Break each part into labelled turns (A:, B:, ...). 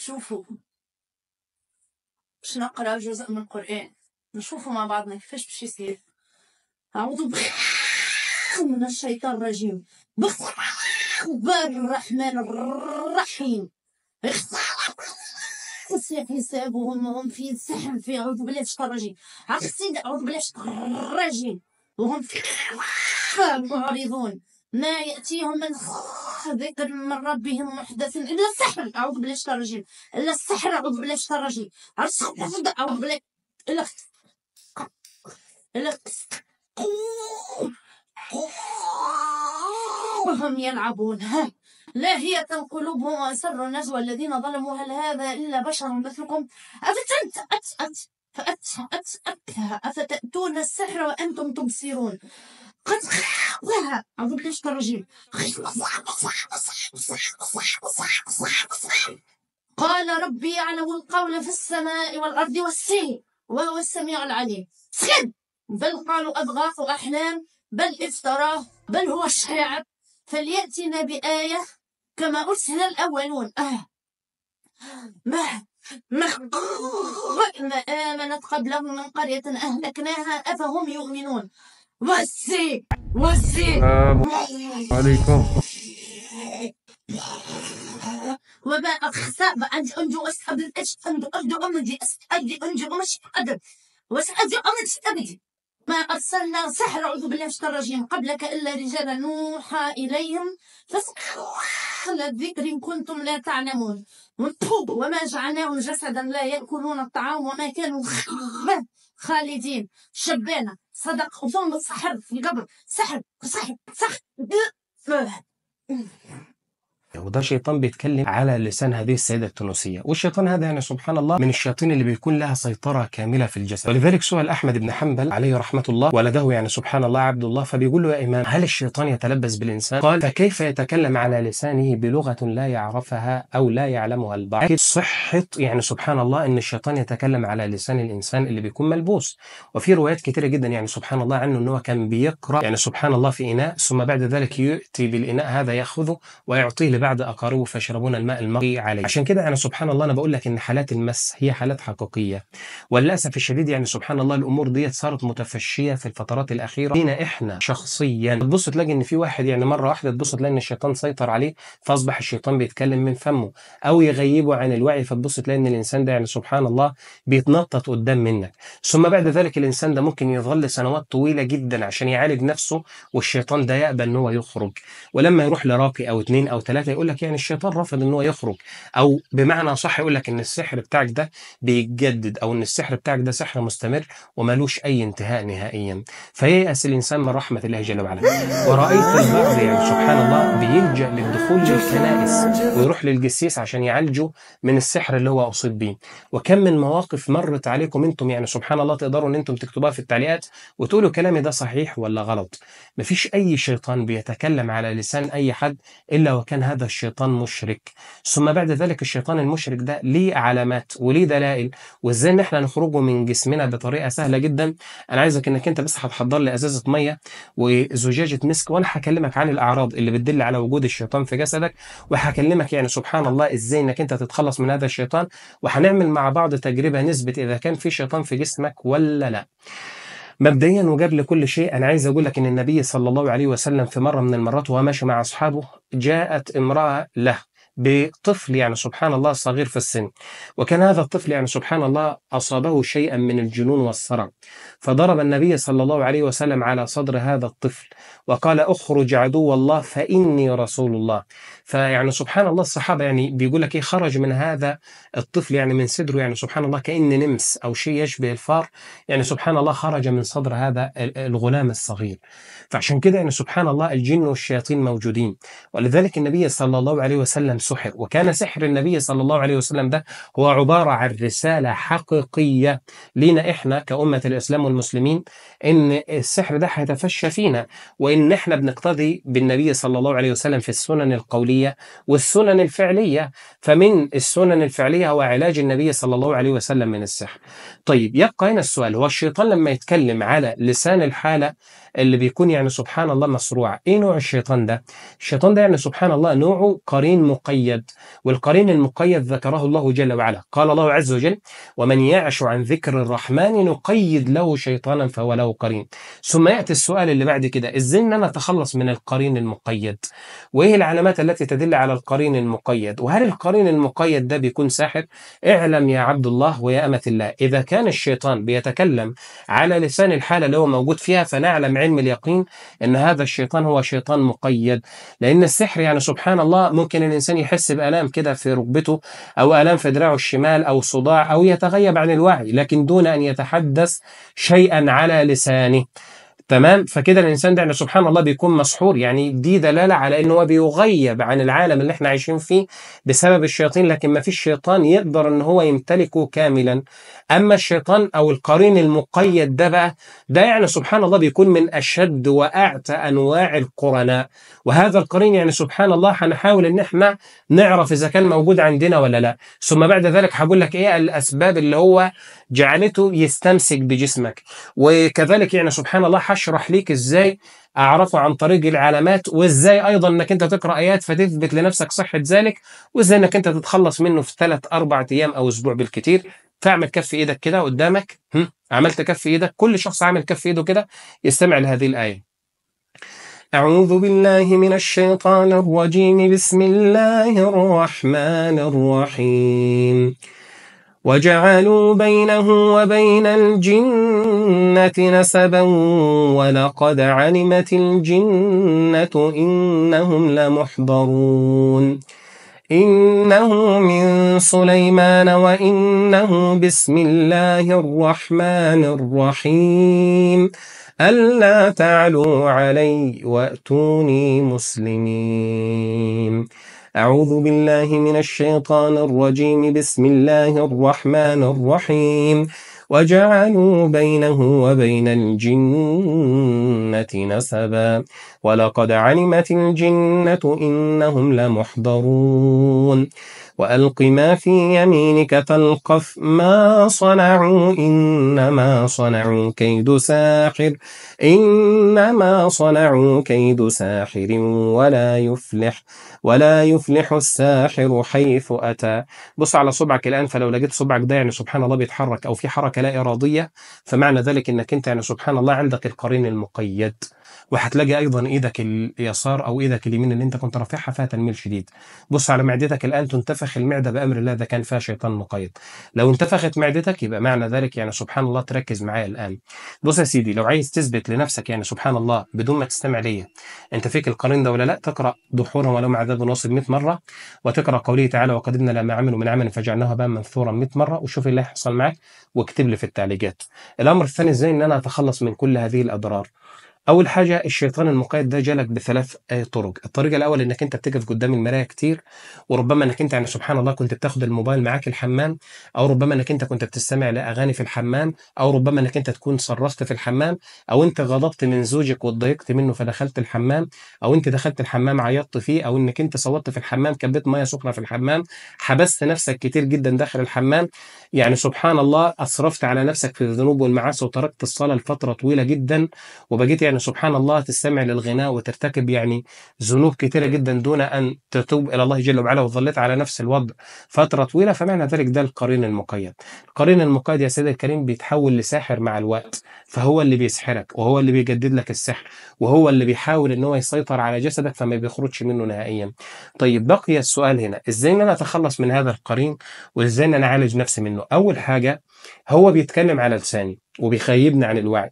A: شوفوا باش نقرا جزء من القرآن، نشوفوا مع بعضنا كيفاش باش يصير. أعوذ بالله من الشيطان الرجيم، بسم الله الرحمن الرحيم. في حسابهم وهم في سحر، في أعوذ بالله من الشيطان الرجيم، أعوذ بالله من الشيطان الرجيم، وهم في معرضون، ما يأتيهم من ذكر من ربهم محدث إلا السحر، أعوذ بالله من الشيطان الرجيم، إلا السحر، أعوذ بالله من الشيطان الرجيم، أعوذ بالله إلا وهم يلعبون لاهية قلوبهم وأسروا النجوى الذين ظلموا هل هذا إلا بشر مثلكم أفتأتون السحر وأنتم تبصرون قد أعوذ بالله من الشيطان الرجيم. قال ربي يعلم القول في السماء والأرض والسين وهو السميع العليم. بل قالوا أضغاث أحلام بل افتراه بل هو شاعر فليأتنا بآية كما أرسل الأولون. ما آمنت قبلهم من قرية أهلكناها أفهم يؤمنون. وسي
B: عليكم
A: وما أخسأ أنجو أسحب أنجو أمدي أنجو مش أدب وسأجو أمدي ما أرسلنا سحر أعوذ بالله من الشيطان الرجيم قبلك إلا رجالا نوحى إليهم فاسألوا أهل الذكر إن كنتم لا تعلمون. وما جعلناهم جسدا لا يأكلون الطعام وما كانوا خالدين. شبانة صدق وثم السحر في القبر سحر.
B: وده شيطان بيتكلم على لسان هذه السيدة التونسية، والشيطان هذا يعني سبحان الله من الشياطين اللي بيكون لها سيطرة كاملة في الجسد. ولذلك سئل أحمد بن حنبل عليه رحمة الله ولده يعني سبحان الله عبد الله، فبيقول له يا إمام هل الشيطان يتلبس بالإنسان؟ قال فكيف يتكلم على لسانه بلغة لا يعرفها أو لا يعلمها البعض؟ صحة يعني سبحان الله إن الشيطان يتكلم على لسان الإنسان اللي بيكون ملبوس. وفي روايات كثيرة جدا يعني سبحان الله عنه إنه كان بيقرأ يعني سبحان الله في إناء ثم بعد ذلك يأتي بالإناء هذا يأخذه ويعطيه بعد أقاربه فيشربون الماء المغلي عليه. عشان كده يعني سبحان الله أنا بقول لك إن حالات المس هي حالات حقيقية، وللأسف الشديد يعني سبحان الله الأمور ديت صارت متفشية في الفترات الأخيرة فينا إحنا شخصيا. تبص تلاقي إن في واحد يعني مرة واحدة تبص تلاقي إن الشيطان سيطر عليه فأصبح الشيطان بيتكلم من فمه أو يغيبه عن الوعي، فتبص تلاقي إن الإنسان ده يعني سبحان الله بيتنطط قدام منك. ثم بعد ذلك الإنسان ده ممكن يظل سنوات طويلة جدا عشان يعالج نفسه والشيطان ده يقبل إن هو يخرج، ولما يروح لراقي أو 2 أو 3 يقول لك يعني الشيطان رافض ان هو يخرج، او بمعنى صح يقول لك ان السحر بتاعك ده بيتجدد او ان السحر بتاعك ده سحر مستمر ومالوش اي انتهاء نهائيا. فييأس الانسان من رحمه الله جل وعلا. ورأيت البعض يعني سبحان الله بيلجأ للدخول للكنائس ويروح للجسيس عشان يعالجه من السحر اللي هو اصيب بيه. وكم من مواقف مرت عليكم انتم يعني سبحان الله تقدروا ان انتم تكتبوها في التعليقات وتقولوا كلامي ده صحيح ولا غلط. مفيش اي شيطان بيتكلم على لسان اي حد الا وكان هذا الشيطان مشرك. ثم بعد ذلك الشيطان المشرك ده ليه علامات وليه دلائل، وازاي ان احنا نخرجه من جسمنا بطريقه سهله جدا. انا عايزك انك انت بس هتحضر لي ازازه ميه وزجاجه مسك، وانا هكلمك عن الاعراض اللي بتدل على وجود الشيطان في جسدك، وهكلمك يعني سبحان الله ازاي انك انت تتخلص من هذا الشيطان، وهنعمل مع بعض تجربه نثبت اذا كان في شيطان في جسمك ولا لا. مبدئيا وقبل كل شيء انا عايز اقول لك ان النبي صلى الله عليه وسلم في مره من المرات وهو ماشي مع اصحابه جاءت امراه له بطفل يعني سبحان الله صغير في السن، وكان هذا الطفل يعني سبحان الله أصابه شيئا من الجنون والصرع، فضرب النبي صلى الله عليه وسلم على صدر هذا الطفل وقال اخرج عدو الله فإني رسول الله. فيعني سبحان الله الصحابة يعني بيقول لك خرج من هذا الطفل يعني من صدره يعني سبحان الله كأن نمس أو شيء يشبه الفار، يعني سبحان الله خرج من صدر هذا الغلام الصغير. فعشان كده يعني سبحان الله الجن والشياطين موجودين، ولذلك النبي صلى الله عليه وسلم سحر، وكان سحر النبي صلى الله عليه وسلم ده هو عبارة عن رسالة حقيقية لنا إحنا كأمة الإسلام والمسلمين، إن السحر ده هيتفشى فينا، وإن إحنا بنقتدي بالنبي صلى الله عليه وسلم في السنن القولية والسنن الفعلية. فمن السنن الفعلية هو علاج النبي صلى الله عليه وسلم من السحر. طيب يبقى هنا السؤال، هو الشيطان لما يتكلم على لسان الحالة اللي بيكون يعني سبحان الله مصروع، إيه نوع الشيطان ده؟ الشيطان ده يعني سبحان الله نوعه قرين مقيد المقيد. والقرين المقيد ذكره الله جل وعلا، قال الله عز وجل: ومن يعش عن ذكر الرحمن نقيد له شيطانا فهو له قرين. ثم يأتي السؤال اللي بعد كده: ازاي ان انا اتخلص من القرين المقيد؟ وايه العلامات التي تدل على القرين المقيد؟ وهل القرين المقيد ده بيكون ساحر؟ اعلم يا عبد الله ويا أمة الله، إذا كان الشيطان بيتكلم على لسان الحالة اللي هو موجود فيها، فنعلم علم اليقين أن هذا الشيطان هو شيطان مقيد. لأن السحر يعني سبحان الله ممكن الإنسان يحس بآلام كده في ركبته، أو آلام في دراعه الشمال، أو صداع، أو يتغيب عن الوعي، لكن دون أن يتحدث شيئا على لسانه. تمام. فكده الانسان ده يعني سبحان الله بيكون مسحور، يعني دي دلاله على انه هو بيغيب عن العالم اللي احنا عايشين فيه بسبب الشياطين، لكن ما فيش شيطان يقدر ان هو يمتلكه كاملا. اما الشيطان او القرين المقيد ده بقى، ده يعني سبحان الله بيكون من اشد واعتى انواع القرناء. وهذا القرين يعني سبحان الله هنحاول ان احنا نعرف اذا كان موجود عندنا ولا لا. ثم بعد ذلك هقول لك ايه الاسباب اللي هو جعلته يستمسك بجسمك، وكذلك يعني سبحان الله هشرح ليك ازاي اعرفه عن طريق العلامات، وازاي ايضا انك انت تقرا ايات فتثبت لنفسك صحه ذلك، وازاي انك انت تتخلص منه في 3-4 ايام او اسبوع بالكثير. فاعمل كف ايدك كده قدامك. عملت كف ايدك؟ كل شخص عامل كف ايده كده يستمع لهذه الايه: أعوذ بالله من الشيطان الرجيم، بسم الله الرحمن الرحيم. وجعلوا بينه وبين الجنة نسبا ولقد علمت الجنة إنهم لمحضرون. إنه من سليمان وإنه بسم الله الرحمن الرحيم. ألا تعلوا علي وأتوني مسلمين. أعوذ بالله من الشيطان الرجيم، بسم الله الرحمن الرحيم. وجعلوا بينه وبين الجنة نسبا ولقد علمت الجنة إنهم لمحضرون. وألق ما في يمينك تلقف ما صنعوا إنما صنعوا كيد ساحر إنما صنعوا كيد ساحر ولا يفلح الساحر حيث أتى. بص على صبعك الآن، فلو لقيت صبعك ده يعني سبحان الله بيتحرك أو في حركة لا إرادية، فمعنى ذلك إنك أنت يعني سبحان الله عندك القرين المقيد. وهتلاقي أيضا إيدك اليسار أو إيدك اليمين اللي أنت كنت رافعها فيها تنميل شديد. بص على معدتك الآن، تنتفخ المعدة بأمر الله، ده كان فيها شيطان مقيد. لو انتفخت معدتك يبقى معنى ذلك يعني سبحان الله تركز معايا الآن. بص يا سيدي، لو عايز تثبت لنفسك يعني سبحان الله بدون ما تستمع ليا أنت فيك القرين ده ولا لا، تقرأ دحورا ولهم عذاب واصب 100 مرة، وتقرأ قوله تعالى: وقدمنا لما عملوا من عمل فجعلناه هباء منثورا 100 مرة، وشوف اللي هيحصل معك واكتب لي في التعليقات. الأمر الثاني إزاي إن أنا أتخلص من كل هذه الأضرار. اول حاجه، الشيطان المقيد ده جالك بثلاث طرق. الطريقه الاول انك انت بتقف قدام المرايه كتير، وربما انك انت يعني سبحان الله كنت بتاخد الموبايل معاك الحمام، او ربما انك انت كنت بتستمع لاغاني في الحمام، او ربما انك انت تكون صرخت في الحمام، او انت غضبت من زوجك واتضايقت منه فدخلت الحمام، او انت دخلت الحمام عيطت فيه، او انك انت صوتت في الحمام، كبيت ميه سخنه في الحمام، حبست نفسك كتير جدا داخل الحمام، يعني سبحان الله اسرفت على نفسك في الذنوب والمعاصي وتركت الصلاه لفتره طويله جدا، وبقيت يعني سبحان الله تستمع للغناء وترتكب يعني ذنوب كثيرة جدا دون أن تتوب إلى الله جل وعلا، وظلت على نفس الوضع فترة طويلة، فمعنى ذلك ده القرين المقيد. القرين المقيد يا سيدي الكريم بيتحول لساحر مع الوقت، فهو اللي بيسحرك، وهو اللي بيجدد لك السحر، وهو اللي بيحاول ان هو يسيطر على جسدك فما بيخرجش منه نهائيا. طيب بقي السؤال هنا، ازاي ان انا اتخلص من هذا القرين، وازاي ان انا اعالج نفسي منه؟ اول حاجة، هو بيتكلم على لساني وبيخيبني عن الوعي.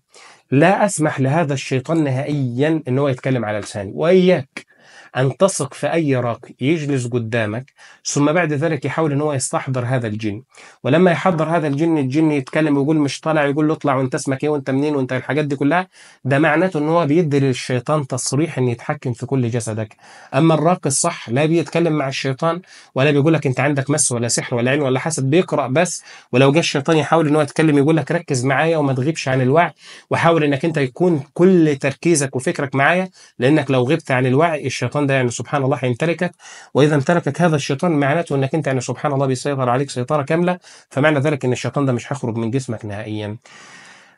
B: لا أسمح لهذا الشيطان نهائيا إن هو يتكلم على لساني، وإياك أن تثق في أي راقي يجلس قدامك ثم بعد ذلك يحاول إن هو يستحضر هذا الجن، ولما يحضر هذا الجن يتكلم ويقول مش طالع، يقول له اطلع وأنت اسمك إيه وأنت منين وأنت الحاجات دي كلها، ده معناته إن هو بيدي للشيطان تصريح إن يتحكم في كل جسدك. أما الراقي الصح لا بيتكلم مع الشيطان ولا بيقول لك أنت عندك مس ولا سحر ولا عين ولا حسد، بيقرأ بس، ولو جه الشيطان يحاول إن هو يتكلم يقول لك ركز معايا وما تغيبش عن الوعي، وحاول إنك أنت يكون كل تركيزك وفكرك معايا، لأنك لو غبت عن الوعي الشيطان ده يعني سبحان الله هيمتلكك، وإذا امتلكك هذا الشيطان معناته إنك أنت يعني سبحان الله بيسيطر عليك سيطرة كاملة، فمعنى ذلك إن الشيطان ده مش هيخرج من جسمك نهائيا.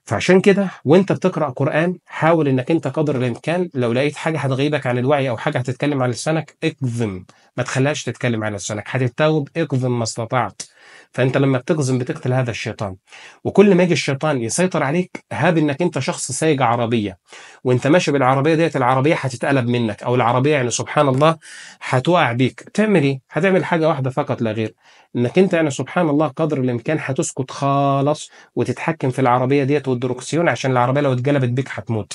B: فعشان كده وانت بتقرأ قرآن حاول انك انت قدر الامكان لو لقيت حاجة هتغيبك عن الوعي او حاجة هتتكلم عن لسانك اكظم، ما تخليهاش تتكلم عن لسانك، هتتوب اكظم ما استطعت. فانت لما بتكظم بتقتل هذا الشيطان. وكل ما يجي الشيطان يسيطر عليك هاب انك انت شخص سايق عربية وانت ماشي بالعربية ديت، العربية هتتقلب منك او العربية يعني سبحان الله هتقع بيك. تعمل ايه؟ هتعمل حاجة واحدة فقط لا غير، انك انت يعني سبحان الله قدر الامكان هتسكت خالص وتتحكم في العربيه ديت والدركسيون، عشان العربيه لو اتقلبت بيك هتموت.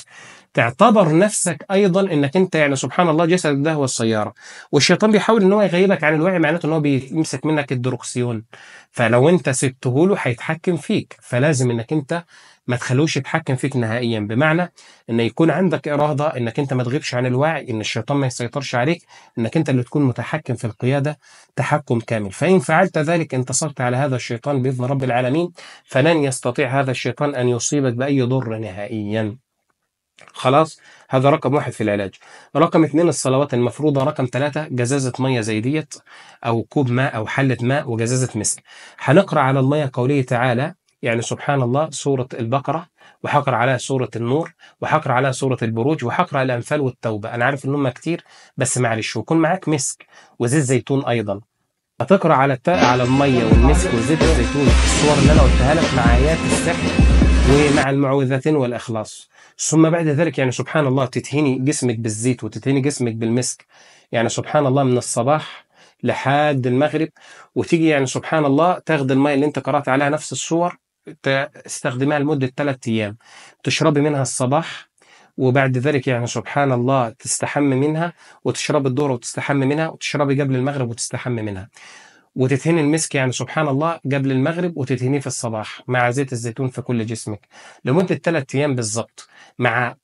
B: تعتبر نفسك ايضا انك انت يعني سبحان الله جسدك ده هو السياره، والشيطان بيحاول ان هو يغيبك عن الوعي، معناته ان هو بيمسك منك الدركسيون. فلو انت سبته له هيتحكم فيك، فلازم انك انت ما تخلوش يتحكم فيك نهائيا، بمعنى ان يكون عندك اراده انك انت ما تغيبش عن الوعي، ان الشيطان ما يسيطرش عليك، انك انت اللي تكون متحكم في القياده تحكم كامل. فإن فعلت ذلك انتصرت على هذا الشيطان بإذن رب العالمين، فلن يستطيع هذا الشيطان أن يصيبك بأي ضر نهائيا. خلاص، هذا رقم واحد في العلاج. رقم اتنين الصلوات المفروضة. رقم ثلاثة جزازة مية زي ديت أو كوب ماء أو حلة ماء وجزازة مسك. هنقرأ على المية قوله تعالى يعني سبحان الله سورة البقرة، وحقرأ عليها سورة النور، وحقرأ عليها سورة البروج، وحقرأ الأنفال والتوبة. أنا عارف إن هم كتير بس معلش، ويكون معاك مسك وزيت زيتون أيضا. هتقرا على على الميه والمسك وزيت الزيتون الصور اللي انا قلتها لك مع ايات السحر ومع المعوذتين والاخلاص. ثم بعد ذلك يعني سبحان الله تتهني جسمك بالزيت وتتهني جسمك بالمسك، يعني سبحان الله من الصباح لحد المغرب. وتيجي يعني سبحان الله تاخد الميه اللي انت قرات عليها نفس الصور تستخدمها لمده 3 ايام، تشربي منها الصباح، وبعد ذلك يعني سبحان الله تستحمي منها، وتشربي الظهر وتستحمي منها، وتشربي قبل المغرب وتستحمي منها، وتدهني المسك يعني سبحان الله قبل المغرب وتدهنيه في الصباح مع زيت الزيتون في كل جسمك لمدة 3 أيام بالضبط، مع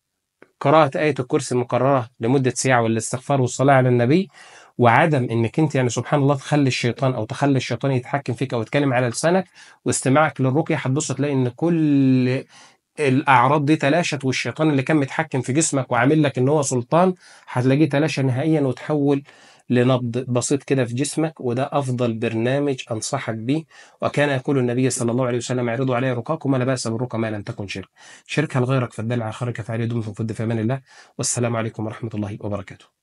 B: قراءة آية الكرسي المقررة لمدة ساعة والاستغفار والصلاة على النبي. وعدم انك انت يعني سبحان الله تخلي الشيطان او تخلي الشيطان يتحكم فيك او يتكلم على لسانك، واستماعك للرقية هتبص تلاقي ان كل الاعراض دي تلاشت، والشيطان اللي كان متحكم في جسمك وعامل لك ان هو سلطان هتلاقيه تلاشى نهائيا وتحول لنبض بسيط كده في جسمك. وده افضل برنامج انصحك بيه. وكان يقول النبي صلى الله عليه وسلم اعرضوا علي رقاكم ولا باس بالرقى ما لم تكن شرك. شركها لغيرك فالدل على خيرك فعليه دمتم في امان الله. والسلام عليكم ورحمه الله وبركاته.